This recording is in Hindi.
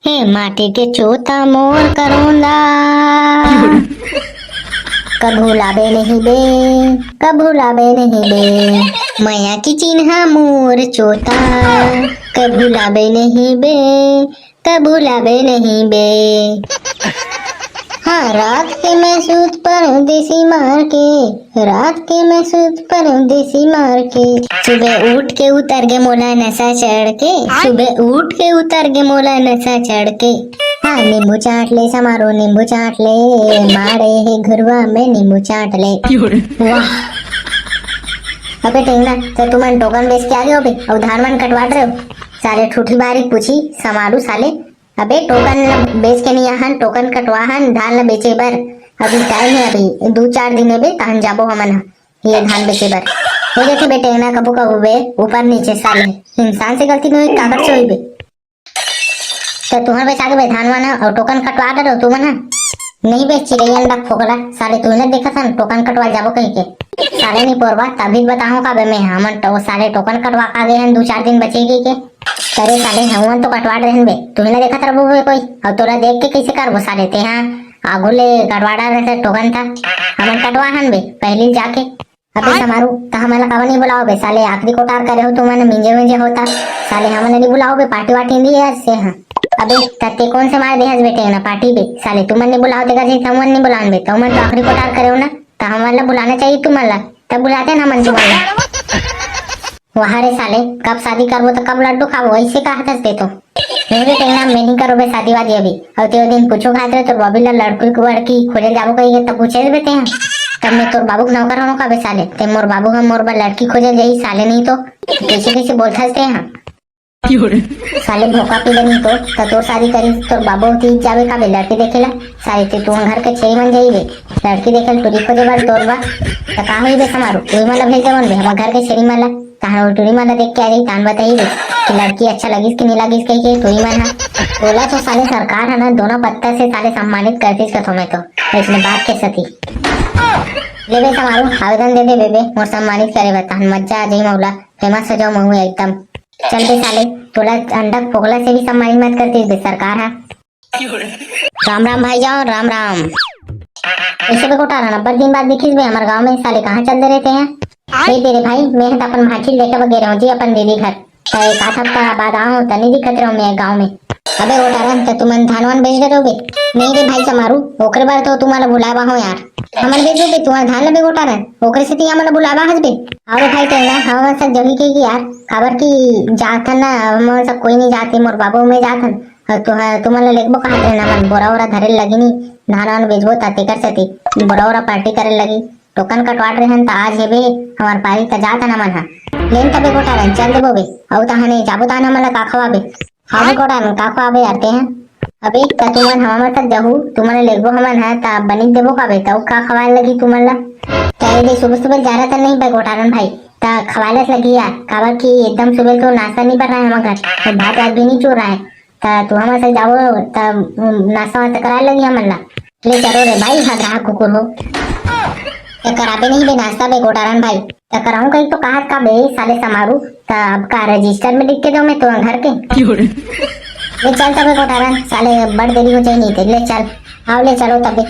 हे माटी के चोता मोर करोंदा, कभू लाबे नहीं बे, कभू लाबे नहीं बे। मैया की चिन्हा मोर चोता, कभू लाबे नहीं बे, कभू लाबे नहीं बे। हाँ, रात के मैं सूत परदेसी मार के, रात के मैं सूत परदेसी मार के। सुबह उठ के उतर गे मोला नशा चढ़ के, सुबह उठ के उतर गे मोला नशा चढ़ के। हाँ, नींबू चाट ले समारो, नींबू चाट ले, मारे है घुरवा में नींबू चाट ले। वाह, अबे टेंगना तो तुम टोकन बेच के आ गए हो बे, और धान वन कटवा रहे हो साले। ठूठी बारी पूछी समारू साले। अबे टोकन बेच के नहीं आहन, टोकन कटवाहन धान ला बेचे बर। अभी टाइम है, अभी 2-4 दिन है बे, तहन जाबो हमन ये धान बेचे बर। हो जाते बेटे ना कबू कबू बे ऊपर नीचे साले, इंसान से गलती नहीं हुई कागज से हुई बे। तो तुम्हारे बेच आगे बे धान वाना और टोकन कटवा रहे हो तुम ना। नहीं बे चिड़ैया अंडा फोकला साले, तूने देखा था टोकन कटवा जाबो कहीं के साले। नहीं पोरवा तभी बताऊं का बे मैं हमन तो साले टोकन कटवा आ गए हैं, 2-4 दिन बचेगी के करे साले। हमन तो कटवा रहे बे, तूने देखा था वो कोई, और तोरा देख के कैसे करबो साले। ते हाँ आगुले कटवा रहे टोकन था, हमन कटवा हन बे पहले जाके। अबे समारू तो हमारा कावा नहीं बुलाओ बे साले, आखिरी कोटार करे हो तुमने मिंजे मिंजे होता साले। हमने नहीं बुलाओ बे, पार्टी वार्टी नहीं है से। हाँ अबे तते कौन से मार देहस बेटे ना पार्टी बे साले। तुमन नहीं बुलाओ ते कैसे तुमन नहीं बुलान बे, तुमन तो आखिरी कोटार करे हो ना, तो हमारा बुलाना चाहिए तुम्हारा, तब बुलाते ना मन तुम्हारा। वहाँ रे साले कब शादी करबो तो कब लड्डू खाबो ऐसे कहा था तो नहीं बेटे ना। मैं नहीं करो बे शादी वादी अभी, और ते दिन पूछो खाते तो बॉबी ला लड़की वड़की खोजे जाबो कहीं तो पूछे बेटे हैं। तब मैं तोर बाबू नौकर होनो का बे साले, ते मोर बाबू हम मोर बा लड़की खोजे जाई साले। नहीं तो कैसे कैसे बोलता हंसते हैं साले। भोका पी नहीं तो तोर शादी करी तोर बाबू तीज जावे का बे लड़की देखेला साले। ते तू घर के छेई मन जाई बे लड़की देखेल टूरी खोजे बार तोर बा तो का होई बे समारू। तू मला भेज देवन बे हम घर के छेरी मला, कहां वो टूरी मला देख के आ गई तान बताई बे कि लड़की अच्छा लगी कि नहीं लगी कही के टूरी मन बोला तो साले। सरकार है ना दोनों पत्ता से साले सम्मानित करती कथो में, तो इसने बात के सती ले बे समारू आवेदन दे दे बेबे मोर सम्मानित करे बता, मजा आ जाई मौला, फेमस हो जाओ महू एकदम। चल बे साले तोला अंडा फोगला से भी सम्मानित मत करती बे सरकार है। राम राम भाई जाओ, राम राम। ऐसे बे कोटा 90 दिन बाद दिखिस बे हमारे गांव में साले, कहाँ चल दे रहते हैं बे तेरे भाई। मैं तो अपन भाठी लेके वगैरह हूँ जी अपन दीदी घर, एक आध हफ्ता बाद आऊँ तो नहीं दिखत रहो मैं गाँव में। अबे ओटारन तो तुम धान वान बेच रहे नहीं रे भाई समारू, ओकरे बार तो तुम्हारा बुलावा हो यार। हमन बेच बे तुम्हारा धान लबे ओटारन ओकरे से तिया मला बुलावा हस बे। अरे भाई तेना हम सब जगी के यार खबर की जाथन ना, हम सब कोई नहीं जाते मोर बाबू में जाथन तो तुम्हारा लेखबो कहा ना मन बोरा वोरा धरे लगी नहीं धान वान बेचबो ताते कर सती बोरा वोरा पार्टी करे लगी। टोकन कटवाट रहे हैं तो आज है बे हमार पारी त जात ना मन हा लेन तबे कोटारन चल देबो बे। औ तहने जाबो ताना मला का खवाबे हावे कोटारन का खवाबे आते हैं। अबे का तुमन हमर तक जहू तुम्हारे लेगबो हमन है ता बनी देबो का बे तो का खवाए लगी तुम्हारा। चाहे दे सुबह सुबह जा रहा था नहीं बे कोटारन भाई ता खवालस लगी यार, काबर की एकदम सुबह तो नाश्ता नहीं कर रहा है हमारे घर, तो भात वात भी नहीं चूर रहा है ता तू हमारे साथ जाओ तब नाश्ता वास्ता कराए लगी हमन ला। ले चलो रे भाई हाँ ग्राहक कुकुर हो कराबे नहीं बे नाश्ता बे कोटारन भाई तो कराऊं कहीं तो कहा का बे साले समारू तब का रजिस्टर में लिख के दो मैं तो घर के ले चल तबे कोटारन साले बड़ देरी हो जाए नहीं थे। ले चल आओ ले चलो तबे।